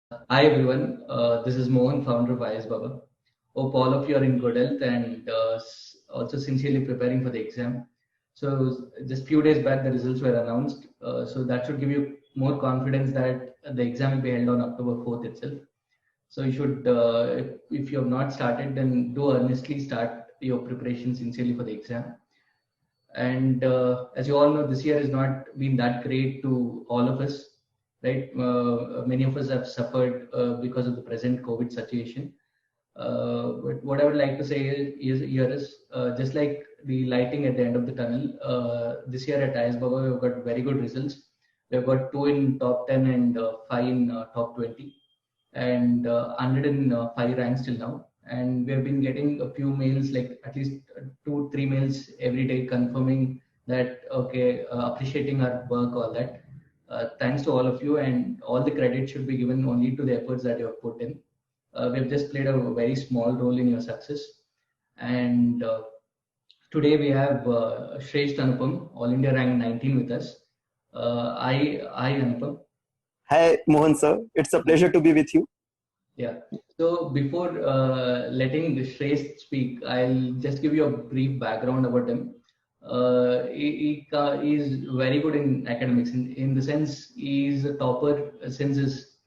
Hi everyone, this is Mohan, founder of IASbaba. Hope all of you are in good health and also sincerely preparing for the exam. So just few days back the results were announced. So that should give you more confidence that the exam will be held on October 4th itself. So you should, if you have not started, then do earnestly start your preparation sincerely for the exam. And as you all know, this year has not been that great to all of us, right? Many of us have suffered because of the present COVID situation. But what I would like to say is just like the lighting at the end of the tunnel. This year at IASbaba, we've got very good results. We've got 2 in top 10 and 5 in top 20, and 105 ranks till now. And we have been getting a few mails, like at least 2-3 mails every day, confirming that okay, appreciating our work, all that. Thanks to all of you, and all the credit should be given only to the efforts that you have put in. We've just played a very small role in your success. And today we have SHRESTHA Anupam, All India rank 19 with us. I Anupam. Hi, Mohan Sir. It's a pleasure to be with you. Yeah. So before letting the Shrestha speak, I'll just give you a brief background about him. He is very good in academics, in the sense he is a topper since his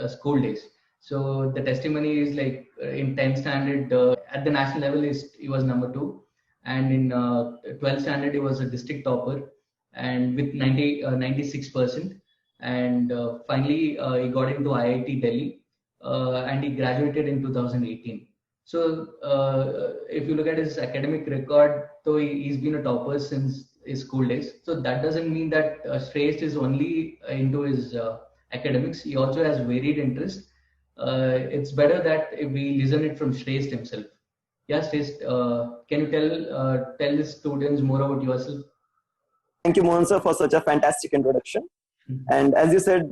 school days. So the testimony is like in 10th standard at the national level he was number 2, and in 12th standard he was a district topper, and with 96%. And finally he got into IIT Delhi, and he graduated in 2018. So if you look at his academic record, so he's been a topper since his school days. So that doesn't mean that Shrestha is only into his academics. He also has varied interest. It's better that if we listen it from Shrestha himself. Yeah, Shrestha, can you tell the students more about yourself? Thank you, Mohan Sir, for such a fantastic introduction. And as you said,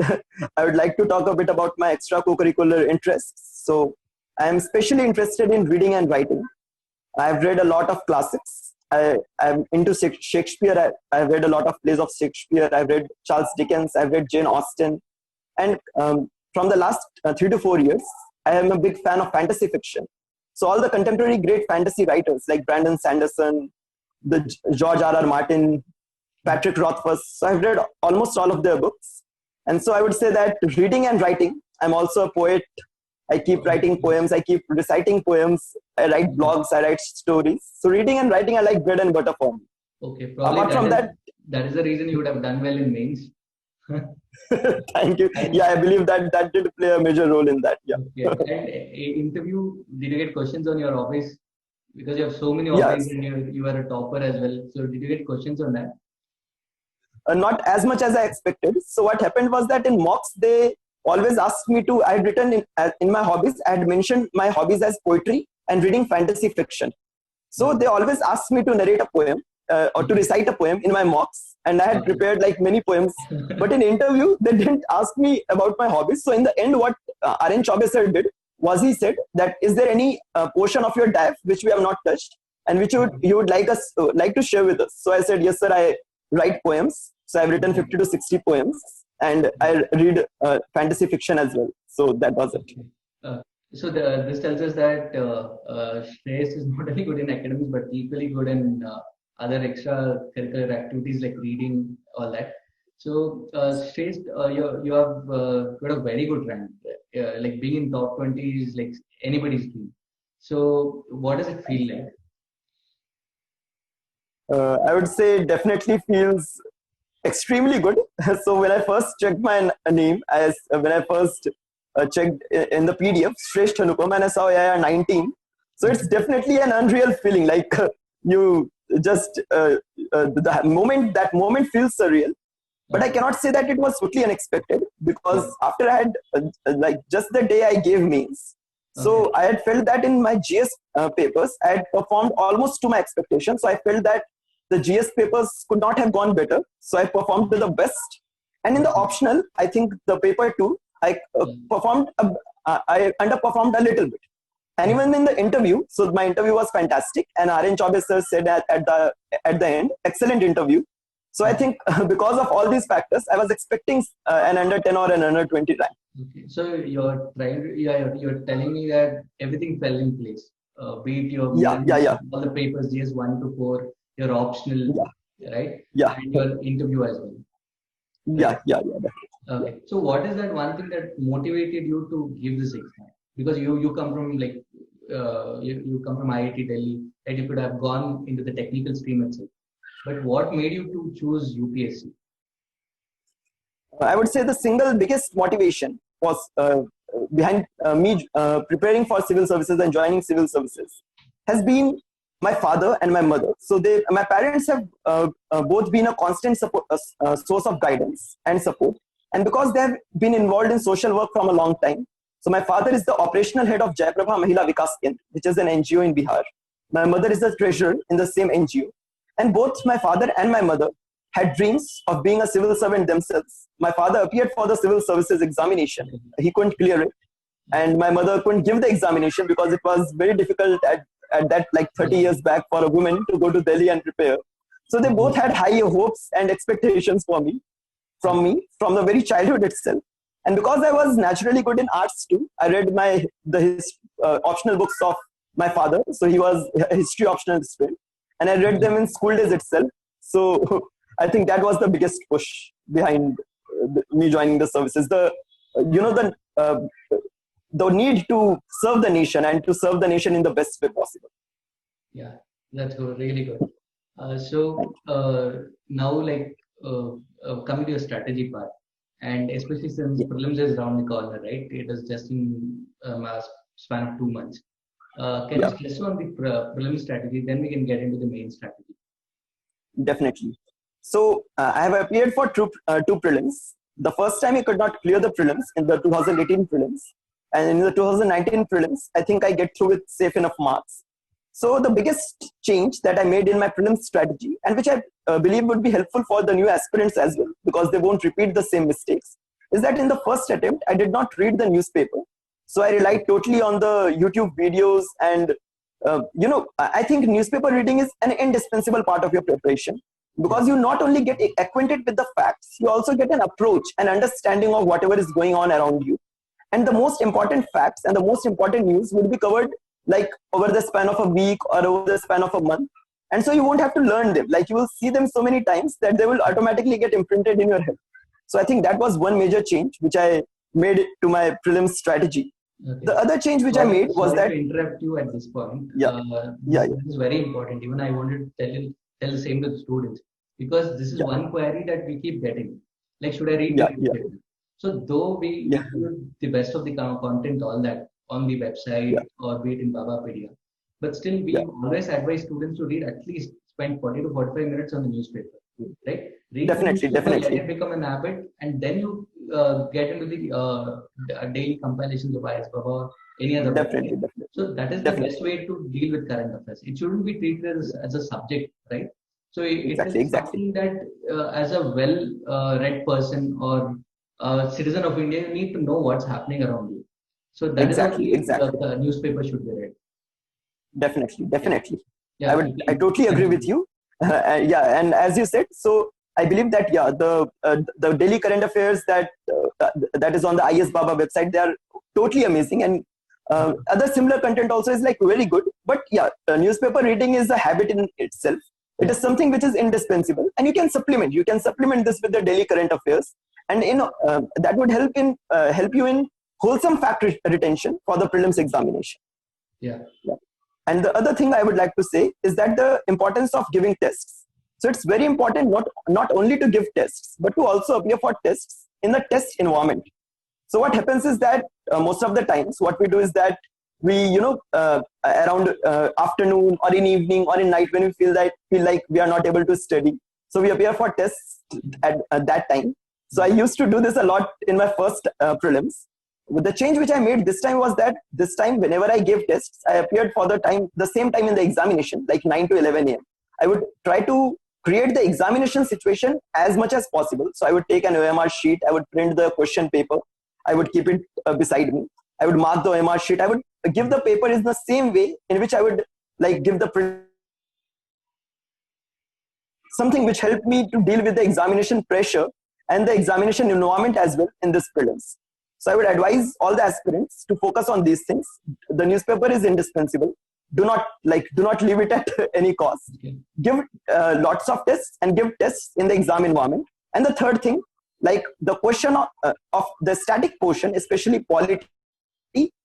I would like to talk a bit about my extra co-curricular interests. So I am especially interested in reading and writing. I've read a lot of classics. I'm into Shakespeare. I've read a lot of plays of Shakespeare. I've read Charles Dickens. I've read Jane Austen. And from the last 3 to 4 years, I am a big fan of fantasy fiction. So all the contemporary great fantasy writers like Brandon Sanderson, the George R.R. Martin, Patrick Rothfuss. So I've read almost all of their books. And so I would say that reading and writing, I'm also a poet. I keep writing poems. I keep reciting poems. I write blogs. I write stories. So reading and writing are like bread and butter for me. Okay, probably apart from that, that is the reason you would have done well in mains. Thank you. Yeah, I believe that did play a major role in that. Yeah. Okay. And interview, did you get questions on your hobbies? Because you have so many hobbies, Yes. and you are a topper as well. So did you get questions on that? Not as much as I expected. So what happened was that in mocks, they always asked me to, I had written in my hobbies, I had mentioned my hobbies as poetry and reading fantasy fiction. So they always asked me to narrate a poem or to recite a poem in my mocks. And I had prepared like many poems. But in interview, they didn't ask me about my hobbies. So in the end, what Aryan Chaube sir did was he said that, is there any portion of your dive which we have not touched and which you would like to share with us? So I said, yes, sir, I write poems. So I've written 50 to 60 poems, and I read fantasy fiction as well. So that was it. So this tells us that Shrestha is not only good in academics, but equally good in other extracurricular activities like reading, all that. So Shrestha, you have got a very good rank. Like being in top 20 is like anybody's dream. So what does it feel like? I would say definitely feels extremely good. So when I first checked my name, when I first checked in the PDF, Shrestha Anupam, and I saw 19. So it's definitely an unreal feeling. Like you just that moment feels surreal. But I cannot say that it was totally unexpected, because after I had like just the day I gave means, so I had felt that in my GS papers I had performed almost to my expectations. So I felt that the GS papers could not have gone better. So I performed to the best. And in the optional, I think the paper 2, I I underperformed a little bit. And even in the interview, so my interview was fantastic. And Aryan Chaube sir said at the end, excellent interview. So I think because of all these factors, I was expecting an under 10 or an under 20 rank. Okay. So you're telling me that everything fell in place. Be it your Yeah, yeah, mains, yeah, all the papers, GS 1 to 4, your optional, yeah, right? yeah, And your interview as well, right? yeah, yeah, yeah, yeah. Okay. So what is that one thing that motivated you to give this exam? Because you come from like you come from IIT Delhi, and you could have gone into the technical stream itself. But what made you to choose UPSC? I would say the single biggest motivation was behind me preparing for civil services and joining civil services has been my father and my mother. So my parents have both been a constant source of guidance and support. And because they have been involved in social work from a long time, so my father is the operational head of Jayaprabha Mahila Vikas Kendra, which is an NGO in Bihar. My mother is the treasurer in the same NGO. And both my father and my mother had dreams of being a civil servant themselves. My father appeared for the civil services examination. He couldn't clear it. And my mother couldn't give the examination because it was very difficult at that, like 30 years back, for a woman to go to Delhi and prepare. So they both had high hopes and expectations from me from the very childhood itself. And because I was naturally good in arts too, I read the optional books of my father. So he was a history optional student, and I read them in school days itself. So I think that was the biggest push behind me joining the services. The need to serve the nation and to serve the nation in the best way possible. Yeah, that's good, really good. Now, like coming to your strategy part, and especially since prelims is around the corner, right? It is just in a span of 2 months. Can you stress on the prelims strategy? Then we can get into the main strategy. Definitely. So I have appeared for two prelims. The first time I could not clear the prelims in the 2018 prelims, and in the 2019 prelims, I think I get through with safe enough marks. So the biggest change that I made in my prelims strategy, and which I believe would be helpful for the new aspirants as well, because they won't repeat the same mistakes, is that in the first attempt, I did not read the newspaper. So I relied totally on the YouTube videos, and I think newspaper reading is an indispensable part of your preparation, because you not only get acquainted with the facts, you also get an approach and understanding of whatever is going on around you. And the most important facts and the most important news would be covered like over the span of a week or over the span of a month. And so you won't have to learn them. Like you will see them so many times that they will automatically get imprinted in your head. So I think that was one major change which I made to my prelims strategy. Okay. The other change which I made was that... to interrupt you at this point. This is very important. Even I wanted to tell the same to the students, because this is one query that we keep getting. Like, should I read the newspaper? So though we include the best of the content, all that on the website or be it in Babapedia, but still we always advise students to read at least spend 40 to 45 minutes on the newspaper, right? Read definitely. let it become an habit, and then you get into the daily compilations of IASbaba or any other definitely. So that is the best way to deal with current affairs. It shouldn't be treated as a subject, right? So it is something that as a well-read person or citizen of India, you need to know what's happening around you. So that is how the newspaper should be read. Definitely. I totally agree with you. And as you said, so I believe that the daily current affairs that is on the IASbaba website, they are totally amazing, and other similar content also is like very good. But newspaper reading is a habit in itself. It is something which is indispensable, and you can supplement this with the daily current affairs, and that would help you in wholesome fact retention for the prelims examination. And the other thing I would like to say is that the importance of giving tests. So it's very important not only to give tests, but to also appear for tests in the test environment. So what happens is that most of the times what we do is that we, around afternoon or in evening or in night, when we feel like we are not able to study, so we appear for tests at that time. So I used to do this a lot in my first prelims. The change which I made this time was that this time, whenever I gave tests, I appeared for the same time in the examination, like 9 to 11 a.m. I would try to create the examination situation as much as possible. So I would take an OMR sheet, I would print the question paper, I would keep it beside me. I would mark the OMR sheet, I would give the paper in the same way in which I would like give the print. Something which helped me to deal with the examination pressure and the examination environment as well in this prelims. So I would advise all the aspirants to focus on these things. The newspaper is indispensable. Do not leave it at any cost. Okay. Give lots of tests and give tests in the exam environment. And the third thing, like the question of the static portion, especially polity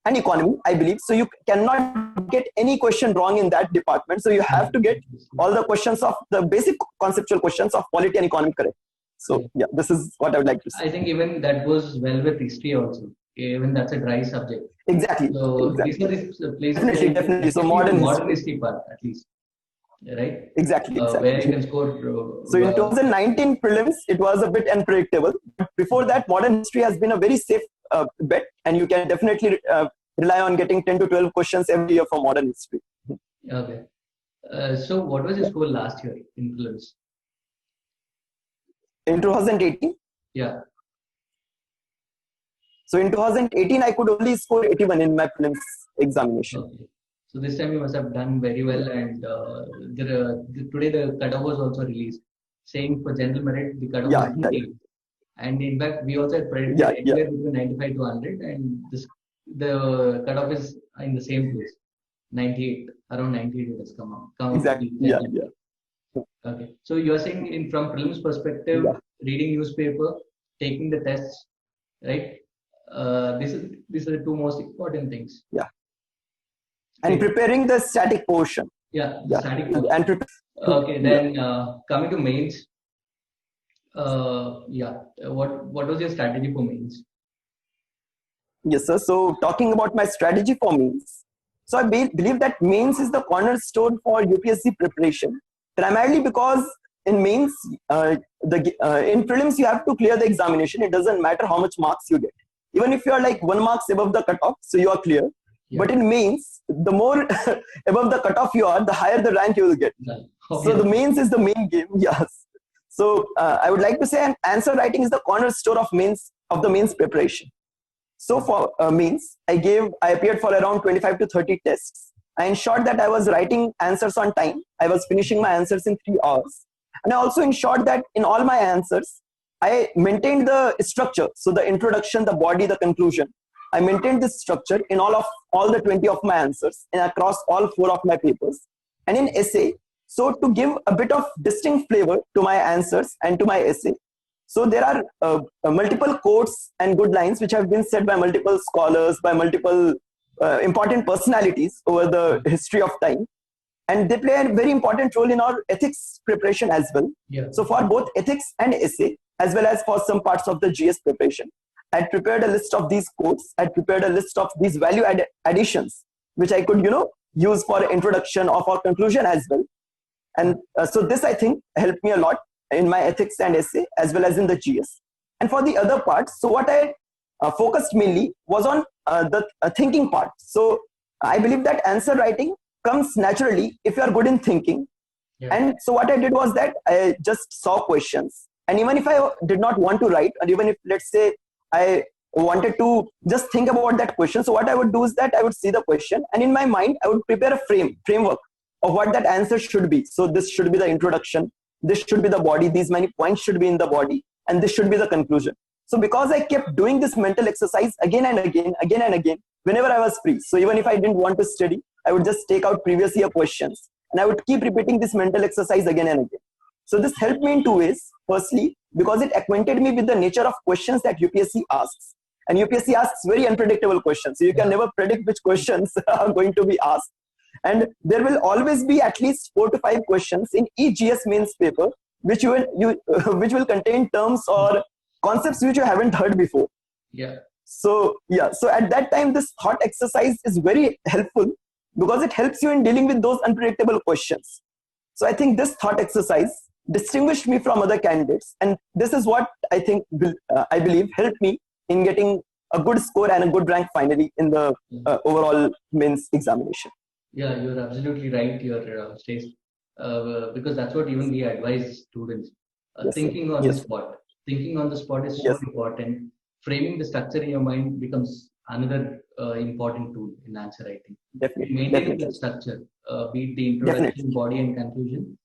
and economy, I believe. So you cannot get any question wrong in that department. So you have to get all the questions of the basic conceptual questions of polity and economy correct. So yeah, this is what I would like to say. I think even that goes well with history also. Even that's a dry subject. Exactly. So exactly. these are the places. Definitely. So modern history part at least, right? Exactly. Where you can score. So in 2019 prelims, it was a bit unpredictable. But before that, modern history has been a very safe bet, and you can definitely rely on getting 10 to 12 questions every year from modern history. Okay. So what was your score last year in prelims? In 2018? Yeah. So in 2018, I could only score 81 in my prelims examination. Okay. So this time you must have done very well, and today the cutoff was also released, saying for general merit the cutoff was 98. And in fact, we also had predicted anywhere between 95 to 100, and the cutoff is in the same place, 98, around 98 it has come out. Exactly. Okay. So you are saying from prelims perspective, reading newspaper, taking the tests, right? These are the two most important things. Yeah. And preparing the static portion. Static portion. And okay, then coming to mains. What was your strategy for mains? Yes, sir. So talking about my strategy for mains. So I believe that mains is the cornerstone for UPSC preparation, primarily because in mains, in prelims, you have to clear the examination. It doesn't matter how much marks you get. Even if you are like 1 mark above the cutoff, so you are clear. Yeah. But in mains, the more above the cutoff you are, the higher the rank you will get. Okay. So the mains is the main game. Yes. So I would like to say answer writing is the cornerstone of the mains preparation. So for mains, I appeared for around 25 to 30 tests. I ensured that I was writing answers on time. I was finishing my answers in 3 hours. And I also ensured that in all my answers, I maintained the structure. So the introduction, the body, the conclusion. I maintained this structure in all the 20 of my answers and across all 4 of my papers. And in essay, so to give a bit of distinct flavor to my answers and to my essay, so there are multiple quotes and good lines which have been said by multiple scholars, by multiple important personalities over the history of time. And they play a very important role in our ethics preparation as well. Yeah. So for both ethics and essay, as well as for some parts of the GS preparation, I prepared a list of these quotes. I prepared a list of these value additions, which I could, use for introduction or for conclusion as well. And so this, I think, helped me a lot in my ethics and essay, as well as in the GS. And for the other parts, so what I focused mainly was on the thinking part. So I believe that answer writing comes naturally if you are good in thinking. Yeah. And so what I did was that I just saw questions. And even if I did not want to write, or even if, let's say, I wanted to just think about that question. So what I would do is that I would see the question, and in my mind, I would prepare a framework of what that answer should be. So this should be the introduction. This should be the body. These many points should be in the body. And this should be the conclusion. So because I kept doing this mental exercise again and again, whenever I was free. So even if I didn't want to study, I would just take out previous year questions. And I would keep repeating this mental exercise again and again. So this helped me in 2 ways. Firstly, because it acquainted me with the nature of questions that UPSC asks. And UPSC asks very unpredictable questions. So you can never predict which questions are going to be asked. And there will always be at least 4 to 5 questions in each GS mains paper, which will contain terms or concepts which you haven't heard before. Yeah. So at that time, this thought exercise is very helpful because it helps you in dealing with those unpredictable questions. So I think this thought exercise distinguished me from other candidates, and this is what I think I believe helped me in getting a good score and a good rank finally in the overall mains examination. Yeah, you're absolutely right. You're because that's what even we advise students. Thinking on the spot. Thinking on the spot is so important. Framing the structure in your mind becomes another important tool in answer writing. Definitely. Maintaining the structure, be it the introduction, body, and conclusion.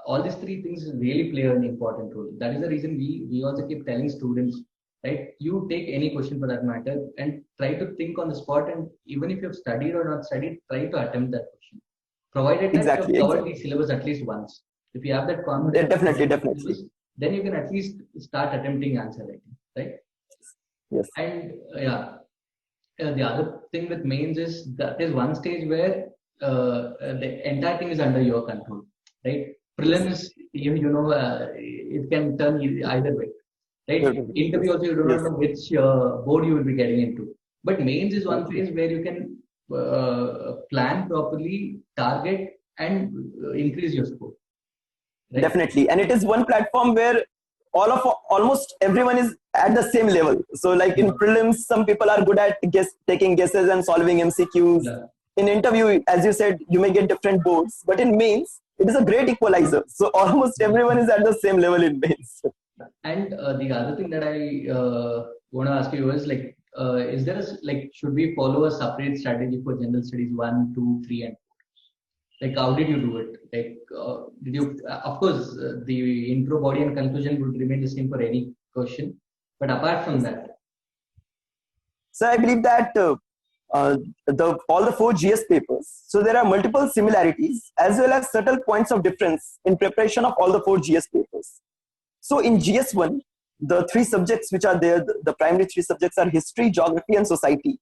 All these 3 things really play an important role. That is the reason we also keep telling students right? You take any question for that matter and try to think on the spot. And even if you've studied or not studied, try to attempt that question, provided that you have Exactly, covered exactly. the syllabus at least once. If you have that confidence, Definitely, definitely. then you can at least start attempting answer writing, right? Yes. And the other thing with mains is that is one stage where the entire thing is under your control, right? Yes. Prelims, it can turn either way, right? Yes. Interview also, you do not Yes. know which board you will be getting into. But mains is one phase where you can plan properly, target, and increase your score. Right? Definitely, and it is one platform where almost everyone is at the same level. So, like in prelims, some people are good at taking guesses and solving MCQs. Yeah. In interview, as you said, you may get different boards, but in mains, it is a great equalizer. So almost everyone is at the same level in mains. And the other thing that I want to ask you is like, is there should we follow a separate strategy for general studies 1, 2, 3, and 4? Like, how did you do it? Like, did you? Of course, the intro, body, and conclusion would remain the same for any question. But apart from that, So I believe that all the 4 GS papers. So there are multiple similarities as well as subtle points of difference in preparation of all the 4 GS papers. So in GS1, the 3 subjects which are there, the primary 3 subjects are history, geography, and society.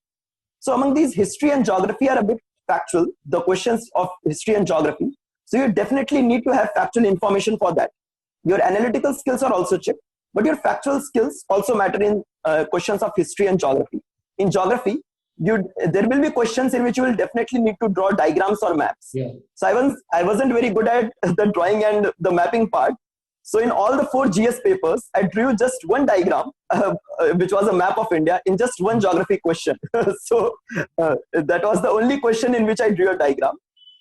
So among these, history and geography are a bit factual, the questions of history and geography. So you definitely need to have factual information for that. Your analytical skills are also checked, but your factual skills also matter in questions of history and geography. In geography, there will be questions in which you will definitely need to draw diagrams or maps. yeah. So I wasn't very good at the drawing and the mapping part. So in all the 4 GS papers, I drew just one diagram, which was a map of India in just one geography question. So that was the only question in which I drew a diagram.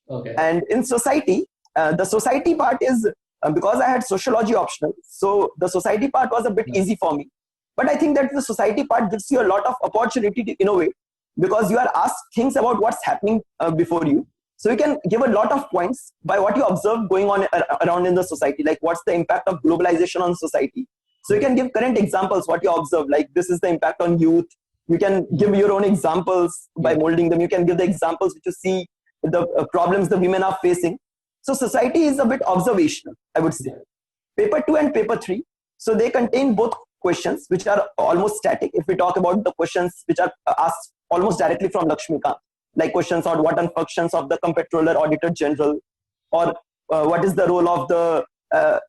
Okay. And in society, the society part is because I had sociology optional. So the society part was a bit easy for me. But I think that the society part gives you a lot of opportunity to innovate because you are asked things about what's happening before you. So you can give a lot of points by what you observe going on around in the society, like what's the impact of globalization on society. So you can give current examples, what you observe, like this is the impact on youth. You can give your own examples by molding them. You can give the examples which you see the problems the women are facing. So society is a bit observational, I would say. Paper 2 and paper 3, so they contain both questions which are almost static. If we talk about the questions which are asked almost directly from Lakshmikant, like questions on what are functions of the comptroller, auditor general, or what is the role of the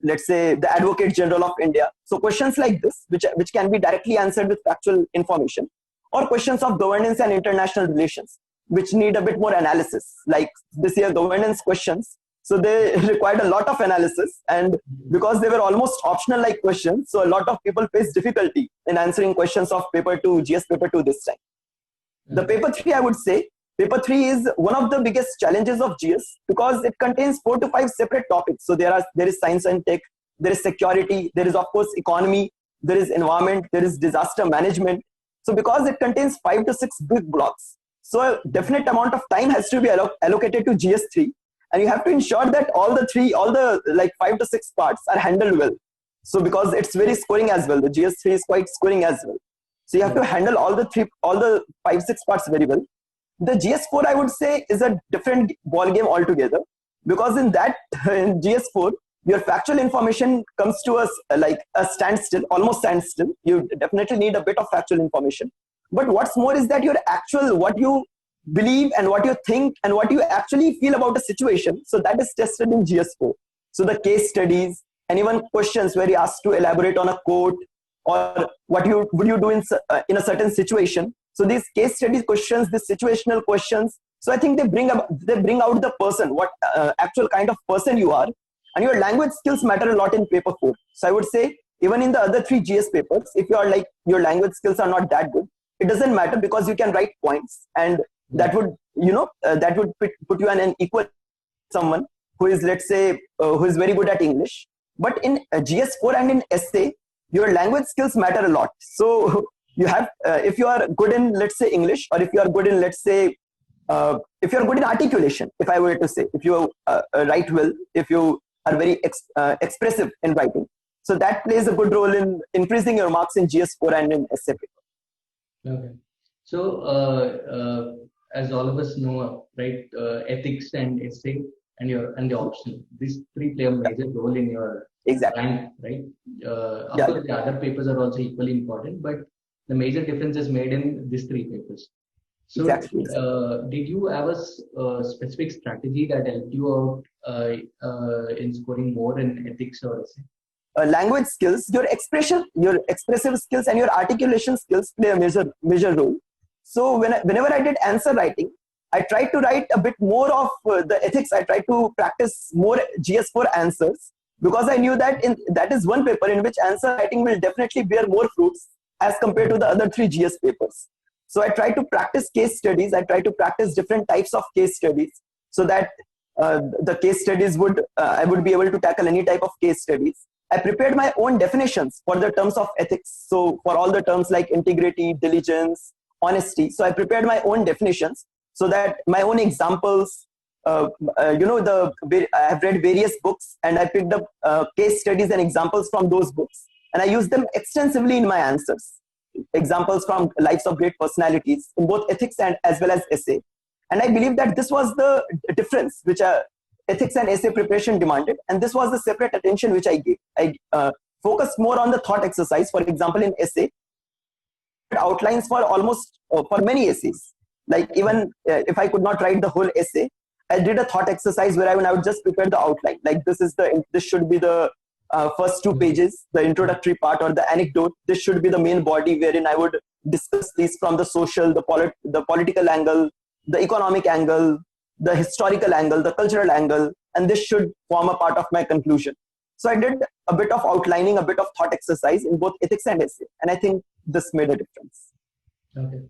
let's say the advocate general of India. So questions like this which can be directly answered with factual information, or questions of governance and international relations which need a bit more analysis, like this year governance questions. So they required a lot of analysis, and because they were almost optional like questions, so a lot of people faced difficulty in answering questions of paper 2, GS paper 2 this time. The paper 3, I would say, paper 3 is one of the biggest challenges of GS because it contains 4 to 5 separate topics. So there is science and tech, there is security, there is of course economy, there is environment, there is disaster management. So because it contains 5 to 6 big blocks, so a definite amount of time has to be allocated to GS3, and you have to ensure that all the like 5 to 6 parts are handled well. So because it's very scoring as well, the GS3 is quite scoring as well. So you have to handle all the 5, 6 parts very well. The GS4, I would say, is a different ball game altogether, because in GS4, your factual information comes to us like a standstill, almost standstill. You definitely need a bit of factual information. But what's more is that your actual, what you believe and what you think and what you actually feel about a situation, so that is tested in GS4. So the case studies and even questions where you asked to elaborate on a quote, or what would you do in a certain situation. So these case studies questions, these situational questions, so I think they bring out the person, what actual kind of person you are, and your language skills matter a lot in paper 4. So I would say even in the other 3 GS papers, if you are like your language skills are not that good, it doesn't matter because you can write points, and that would put you on an equal someone who is, let's say, who is very good at English. But in GS4 and in essay, your language skills matter a lot. So you have, if you are good in, let's say, English, or if you are good in, let's say, if you are good in articulation, if I were to say, if you write well, if you are very expressive in writing, So that plays a good role in increasing your marks in GS4 and in essay paper. Okay. So, as all of us know, right, ethics and essay and the optional, these three play a major role in your Exactly. rank, right? Of Yeah. course, the other papers are also equally important, but the major difference is made in these three papers. So, Exactly. did you have a specific strategy that helped you out in scoring more in ethics or essay? Language skills, your expressive skills, and your articulation skills play a major role. So whenever I did answer writing, I tried to write a bit more of the ethics. I tried to practice more GS4 answers because I knew that that is one paper in which answer writing will definitely bear more fruits as compared to the other three GS papers. So I tried to practice case studies. I tried to practice different types of case studies so that the case studies I would be able to tackle any type of case studies. I prepared my own definitions for the terms of ethics. So for all the terms like integrity, diligence, honesty. So I prepared my own definitions so that my own examples, I have read various books and I picked up case studies and examples from those books. And I used them extensively in my answers. Examples from lives of great personalities in both ethics and as well as essay. And I believe that this was the difference which ethics and essay preparation demanded, and this was the separate attention which I gave. I focused more on the thought exercise. For example, in essay, outlines for almost for many essays. Like even if I could not write the whole essay, I did a thought exercise where I would just prepare the outline. Like this should be the first 2 pages, the introductory part or the anecdote. This should be the main body wherein I would discuss these from the social, the political angle, the economic angle, the historical angle, the cultural angle, and this should form a part of my conclusion. So I did a bit of outlining, a bit of thought exercise in both ethics and essay, and I think this made a difference. Okay.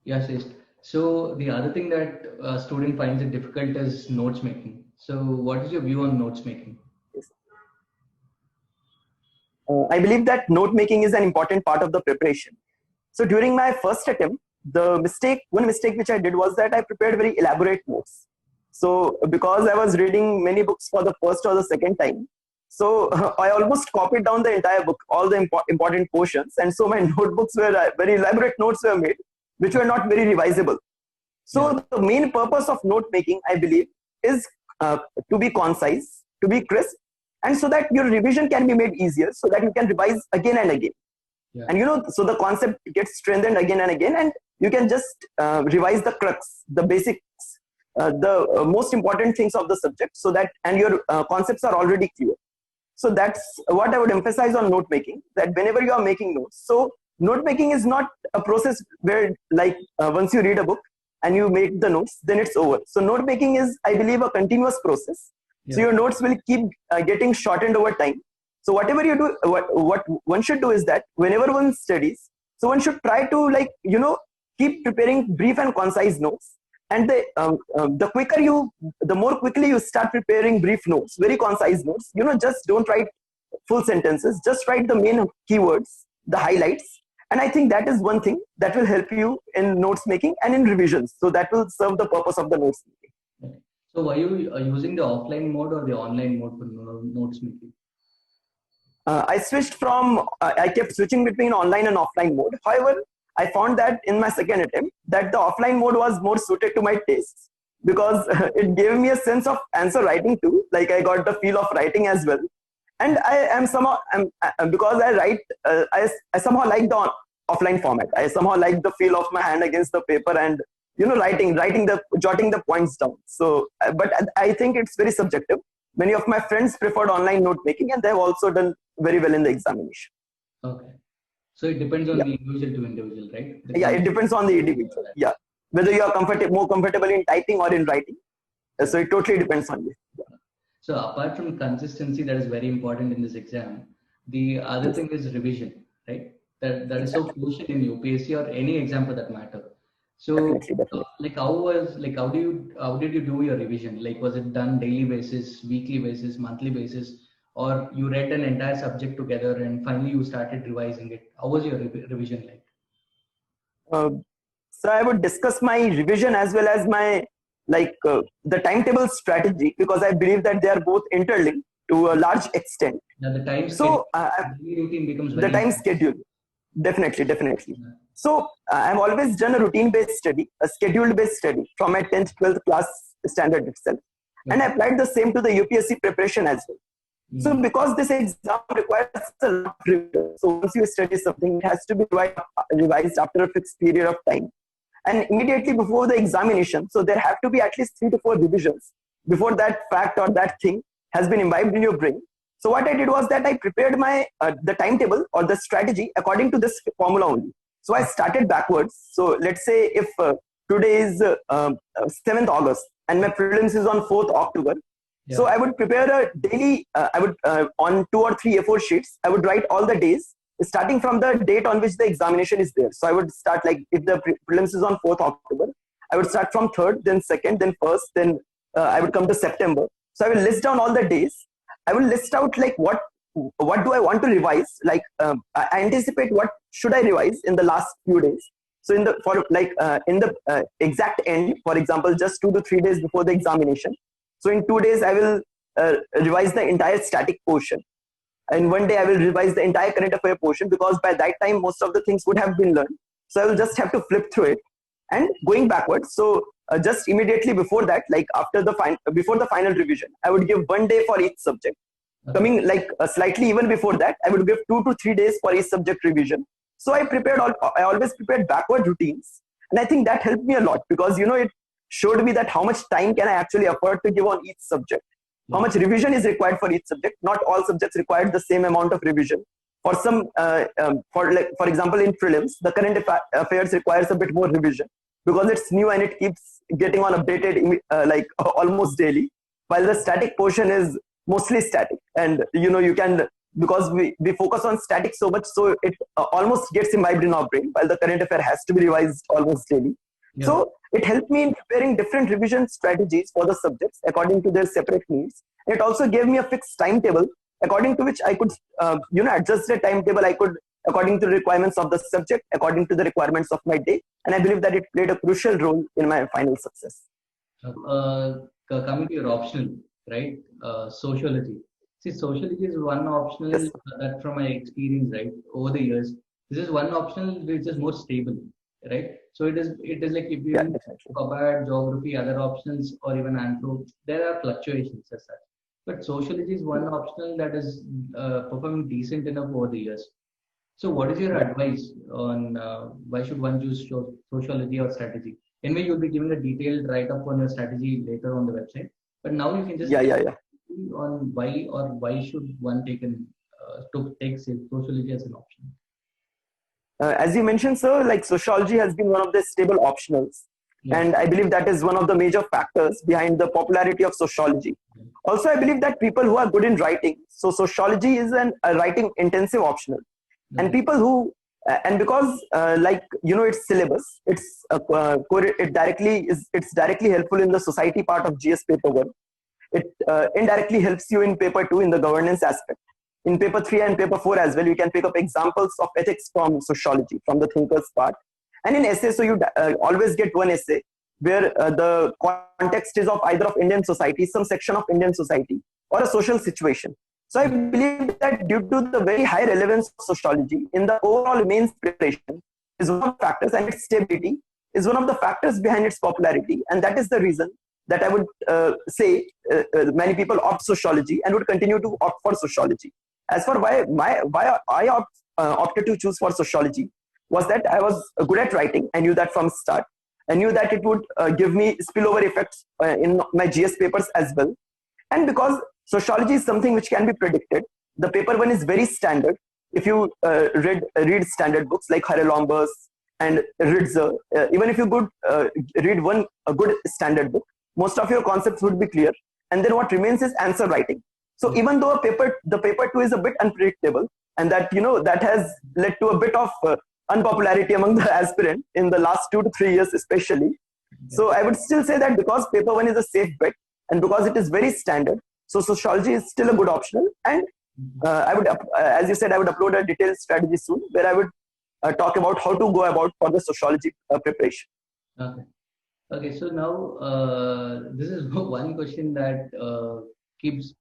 Yes, yes. So the other thing that a student finds it difficult is notes making. So what is your view on notes making? Yes. I believe that note making is an important part of the preparation. So during my first attempt, one mistake which I did was that I prepared very elaborate notes. So because I was reading many books for the first or the second time, so I almost copied down the entire book, all the important portions. And so my notebooks were very elaborate notes were made, which were not very revisable. So the main purpose of note making, I believe, is to be concise, to be crisp, and so that your revision can be made easier, so that you can revise again and again. Yeah. And so the concept gets strengthened again and again, and you can just revise the crux, the basics, the most important things of the subject, so that and your concepts are already clear. So that's what I would emphasize on note making, that whenever you are making notes. So note making is not a process where once you read a book and you make the notes, then it's over. So note making is, I believe, a continuous process. Yeah. So your notes will keep getting shortened over time. So whatever you do, what one should do is that whenever one studies, so one should try to keep preparing brief and concise notes. And the more quickly you start preparing brief notes, very concise notes, just don't write full sentences, just write the main keywords, the highlights. And I think that is one thing that will help you in notes making and in revisions. So that will serve the purpose of the notes making. Okay. So were you using the offline mode or the online mode for notes making? I kept switching between online and offline mode. However, I found that in my second attempt that the offline mode was more suited to my tastes, because it gave me a sense of answer writing too. Like I got the feel of writing as well. And because I write, I somehow like the offline format. I somehow like the feel of my hand against the paper and, jotting the points down. So, but I think it's very subjective. Many of my friends preferred online note making, and they've also done very well in the examination. Okay. So it depends on the individual to individual, right? It depends on the individual. Yeah. Whether you are more comfortable in typing or in writing. So it totally depends on you. Yeah. So apart from consistency, that is very important in this exam. The other thing is revision, right? That is so crucial in UPSC or any exam for that matter. So definitely. How did you do your revision? Like, was it done daily basis, weekly basis, monthly basis, or you read an entire subject together and finally you started revising it? How was your revision like? So I would discuss my revision as well as my the timetable strategy, because I believe that they are both interlinked. to a large extent. Yeah, the time schedule, So daily routine becomes the very time important. schedule, definitely. Yeah. So I've always done a routine-based study, a schedule-based study from my 10th, 12th class standard itself. And I Okay. applied the same to the UPSC preparation as well. So Mm. because this exam requires a lot of revision, so once you study something, it has to be revised after a fixed period of time. And immediately before the examination, so there have to be at least 3 to 4 revisions before that fact or that thing has been imbibed in your brain. So what I did was that I prepared my the timetable or the strategy according to this formula only. So I started backwards. So let's say if today is 7th August and my prelims is on 4th October. So Yeah. I would prepare a daily, I would on 2 or 3 A4 sheets, I would write all the days starting from the date on which the examination is there. So I would start like if the prelims is on 4th October, I would start from 3rd, then 2nd, then 1st, then I would come to September. So I will list down all the days. I will list out like what do I want to revise. Like I anticipate what should I revise in the last few days. So in the in the exact end, for example, just 2 to 3 days before the examination. So in 2 days, I will revise the entire static portion. And 1 day I will revise the entire current affair portion because by that time, most of the things would have been learned. So I will just have to flip through it and going backwards. So just immediately before that, like after the before the final revision, I would give 1 day for each subject. Okay. Coming like slightly even before that, I would give 2 to 3 days for each subject revision. So I always prepared backward routines. And I think that helped me a lot because, it showed me that how much time can I actually afford to give on each subject. How much revision is required for each subject. Not all subjects require the same amount of revision. For some, for example, in prelims, the current affairs requires a bit more revision because it's new and it keeps getting on updated almost daily. While the static portion is mostly static, and you can because we focus on static so much, so it almost gets imbibed in our brain. While the current affair has to be revised almost daily. Yeah. So it helped me in preparing different revision strategies for the subjects according to their separate needs. It also gave me a fixed timetable according to which I could, adjust the timetable. I could according to the requirements of the subject, according to the requirements of my day. And I believe that it played a crucial role in my final success. Coming to your optional, right? Sociology. See, sociology is one optional Yes. that from my experience, right, over the years, this is one optional which is more stable, right? So it is like if you talk about geography, other options, or even anthro, there are fluctuations as such. But sociology is one optional that is performing decent enough over the years. So what is your advice on why should one choose sociology or strategy? Anyway, you'll be giving a detailed write-up on your strategy later on the website. But now you can just on why should one take sociology as an option. As you mentioned, sir, like sociology has been one of the stable optionals. Yeah. And I believe that is one of the major factors behind the popularity of sociology. Yeah. Also, I believe that people who are good in writing, so sociology is a writing intensive optional. Yeah. And people who, and because its syllabus, it's directly helpful in the society part of GS paper 1. It indirectly helps you in paper 2 in the governance aspect. In paper 3 and paper 4 as well, you can pick up examples of ethics from sociology, from the thinkers part. And in essay, so you always get one essay where the context is of either of Indian society, some section of Indian society, or a social situation. So I believe that due to the very high relevance of sociology in the overall mains preparation is one of the factors, and its stability is one of the factors behind its popularity. And that is the reason that I would say many people opt sociology and would continue to opt for sociology. As for why I opted to choose for sociology was that I was good at writing. I knew that from start. I knew that it would give me spillover effects in my GS papers as well. And because sociology is something which can be predicted, the paper 1 is very standard. If you read standard books like Haralombus and Ritzer, even if you read a good standard book, most of your concepts would be clear. And then what remains is answer writing. So even though the paper 2 is a bit unpredictable, and that that has led to a bit of unpopularity among the aspirant in the last 2 to 3 years especially. So I would still say that because paper 1 is a safe bet and because it is very standard, so sociology is still a good optional. And I would, as you said, I would upload a detailed strategy soon where I would talk about how to go about for the sociology preparation. Okay, so now this is one question that keeps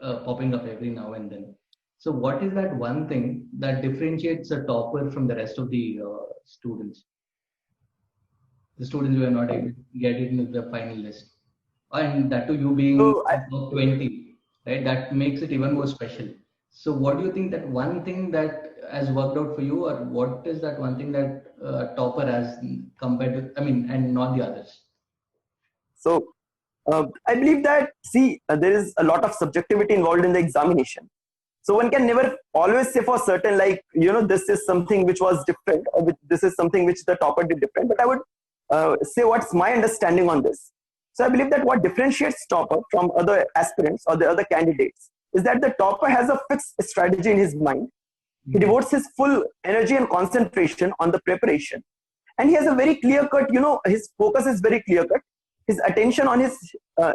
popping up every now and then. So what is that one thing that differentiates a topper from the rest of the students? The students who are not able to get into the final list. And that too, you being So I, top 20, right? That makes it even more special. So what do you think that one thing that has worked out for you, or what is that one thing that topper has compared to, I mean, and not the others? so I believe that, see, there is a lot of subjectivity involved in the examination. So one can never always say for certain, like, this is something which was different, or this is something which the topper did different. But I would say what's my understanding on this. So I believe that what differentiates topper from other aspirants or the other candidates is that the topper has a fixed strategy in his mind. He devotes his full energy and concentration on the preparation. And he has a very clear cut, his focus is very clear cut. His attention on his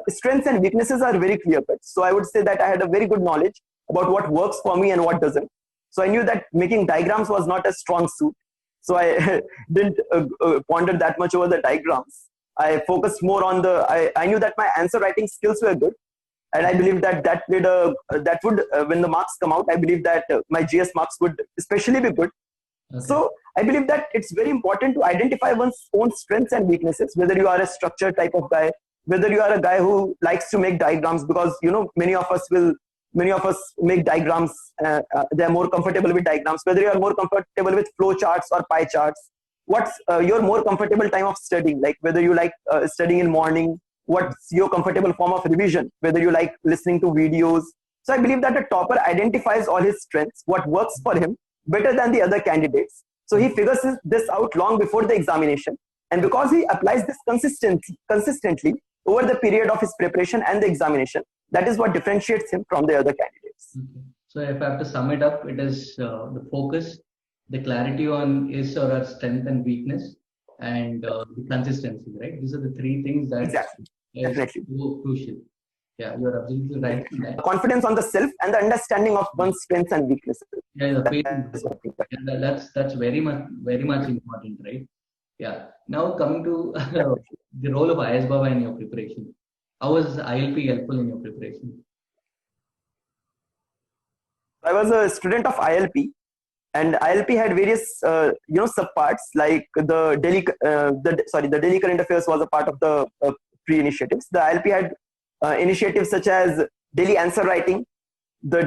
strengths and weaknesses are very clear cut. So I would say that I had a very good knowledge about what works for me and what doesn't. So I knew that making diagrams was not a strong suit. So I didn't ponder that much over the diagrams. I focused more on I knew that my answer writing skills were good. And I believe that when the marks come out, I believe that my GS marks would especially be good. Okay. So I believe that it's very important to identify one's own strengths and weaknesses, whether you are a structured type of guy, whether you are a guy who likes to make diagrams, because, many of us make diagrams. They're more comfortable with diagrams, whether you are more comfortable with flow charts or pie charts. What's your more comfortable time of studying? Like whether you like studying in morning, what's your comfortable form of revision, whether you like listening to videos. So I believe that a topper identifies all his strengths, what works for him better than the other candidates. So he figures this out long before the examination. And because he applies this consistently over the period of his preparation and the examination, that is what differentiates him from the other candidates. Okay. So if I have to sum it up, it is the focus, the clarity on his or her strength and weakness, and the consistency, right? These are the three things that exactly. Definitely. Crucial. Yeah, you are absolutely right. Confidence on the self and the understanding of one's strengths and weaknesses. Yeah, that's very much important, right? Yeah. Now coming to the role of IASbaba in your preparation. How was ILP helpful in your preparation? I was a student of ILP, and ILP had various subparts, like the Daily Current Affairs was a part of the pre-initiatives. The ILP had initiatives such as daily answer writing, the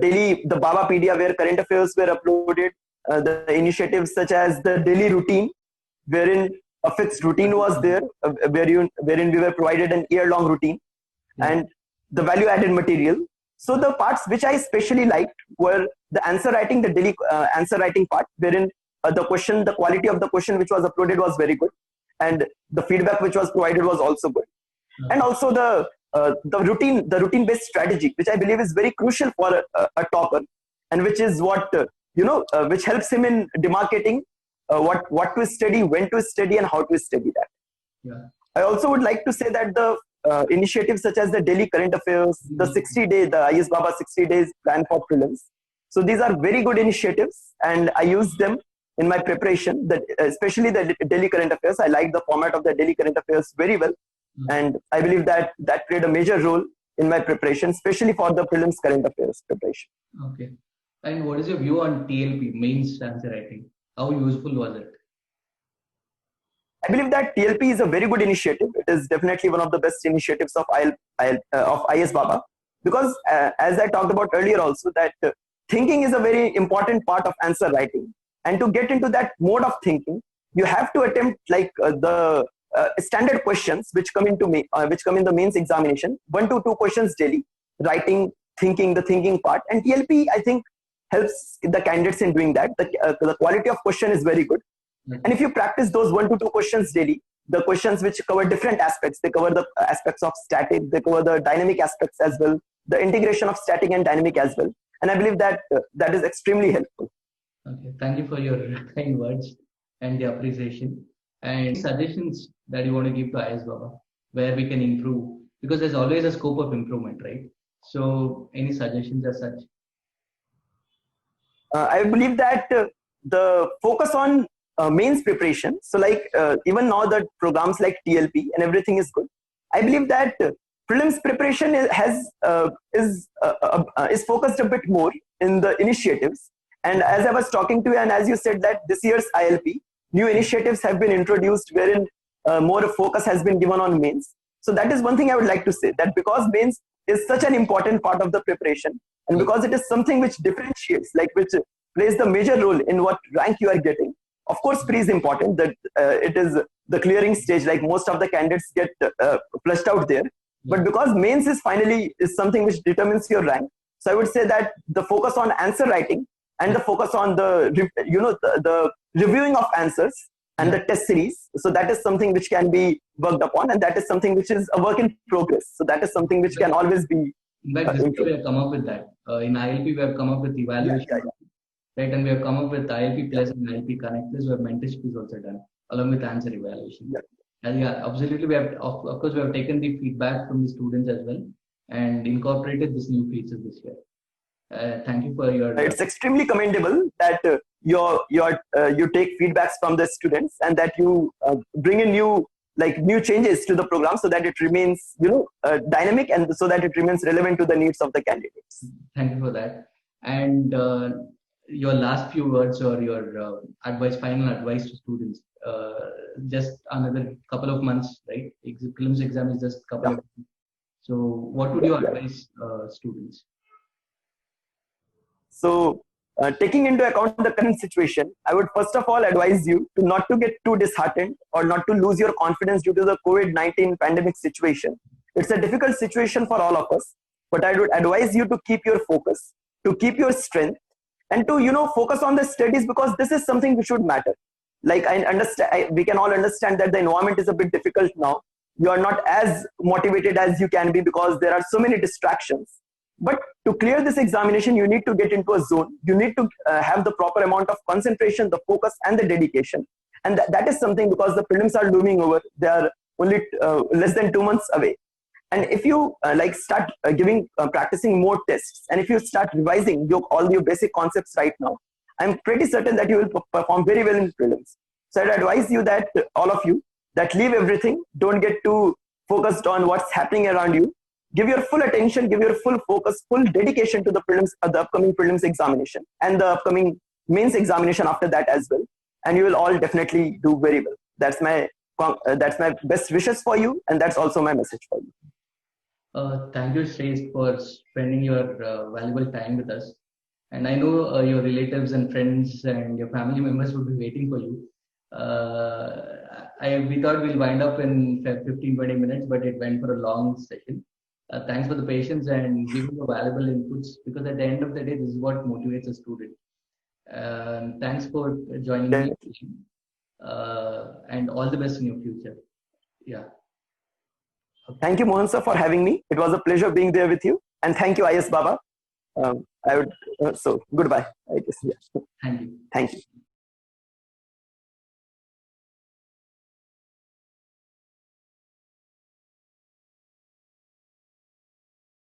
Babapedia where current affairs were uploaded, the initiatives such as the daily routine, wherein a fixed routine was there, wherein we were provided an year-long routine, and the value-added material. So the parts which I especially liked were the answer writing, the daily answer writing part, wherein the quality of the question which was uploaded was very good, and the feedback which was provided was also good, and also the routine-based strategy, which I believe is very crucial for a topper, and which is what which helps him in demarcating what to study, when to study, and how to study that. Yeah. I also would like to say that the initiatives such as the daily current affairs, the IASbaba 60 days plan for prelims. So these are very good initiatives, and I use them in my preparation, especially the daily current affairs. I like the format of the daily current affairs very well. And I believe that played a major role in my preparation, especially for the prelims current affairs preparation. Okay. And what is your view on TLP, mains answer writing? How useful was it? I believe that TLP is a very good initiative. It is definitely one of the best initiatives of IASbaba, because as I talked about earlier also, that thinking is a very important part of answer writing. And to get into that mode of thinking, you have to attempt like the standard questions which come in the mains examination, 1 to 2 questions daily, writing, thinking, the thinking part. And TLP, I think, helps the candidates in doing that. The quality of question is very good. And if you practice those 1 to 2 questions daily, the questions which cover different aspects, they cover the aspects of static, they cover the dynamic aspects as well, the integration of static and dynamic as well. And I believe that that is extremely helpful. Okay, thank you for your kind words and the appreciation. And suggestions that you want to give to IASbaba, where we can improve, because there's always a scope of improvement, right? So any suggestions as such? I believe that the focus on mains preparation. So like even now that programs like TLP and everything is good, I believe that prelims preparation is focused a bit more in the initiatives. And as I was talking to you, and as you said that this year's ILP, new initiatives have been introduced wherein more focus has been given on mains. So that is one thing I would like to say, that because mains is such an important part of the preparation, and because it is something which differentiates, like which plays the major role in what rank you are getting. Of course, pre is important, that it is the clearing stage, like most of the candidates get flushed out there. But because mains is finally is something which determines your rank. So I would say that the focus on answer writing and the focus on the, the reviewing of answers and the test series. So that is something which can be worked upon, and that is something which is a work in progress. So that is something which can always be. In fact, this year we have come up with that. In ILP, we have come up with evaluation, right? And we have come up with ILP Plus and ILP Connectors, where mentorship is also done, along with answer evaluation. And absolutely, we have, of course, we have taken the feedback from the students as well and incorporated this new features this year. Thank you for your. It's extremely commendable that you take feedbacks from the students, and that you bring in new changes to the program, so that it remains dynamic, and so that it remains relevant to the needs of the candidates. Thank you for that. And your last few words, or your final advice to students. Just another couple of months, right? Prelims exam is just a couple of months. So what would you advise students? So taking into account the current situation, I would first of all advise you to not to get too disheartened or not to lose your confidence due to the COVID-19 pandemic situation. It's a difficult situation for all of us, but I would advise you to keep your focus, to keep your strength, and to focus on the studies, because this is something which should matter. Like I understand, we can all understand that the environment is a bit difficult now. You are not as motivated as you can be because there are so many distractions. But to clear this examination, you need to get into a zone. You need to have the proper amount of concentration, the focus, and the dedication. And that is something, because the prelims are looming over. They are only less than 2 months away. And if you start practicing more tests, and if you start revising all your basic concepts right now, I'm pretty certain that you will perform very well in prelims. So I'd advise you that, all of you, that leave everything. Don't get too focused on what's happening around you. Give your full attention, give your full focus, full dedication to the prelims, the upcoming prelims examination, and the upcoming mains examination after that as well. And you will all definitely do very well. That's my best wishes for you, and that's also my message for you. Thank you, Shrestha, for spending your valuable time with us. And I know your relatives and friends and your family members would be waiting for you. We thought we'll wind up in 15-20 minutes, but it went for a long session. Thanks for the patience and giving the valuable inputs, because at the end of the day, this is what motivates a student. Thanks for joining me, and all the best in your future. Yeah. Okay. Thank you, Mohan Sir, for having me. It was a pleasure being there with you, and thank you, IASbaba. I would so goodbye. I guess. Yeah. Thank you. Thank you.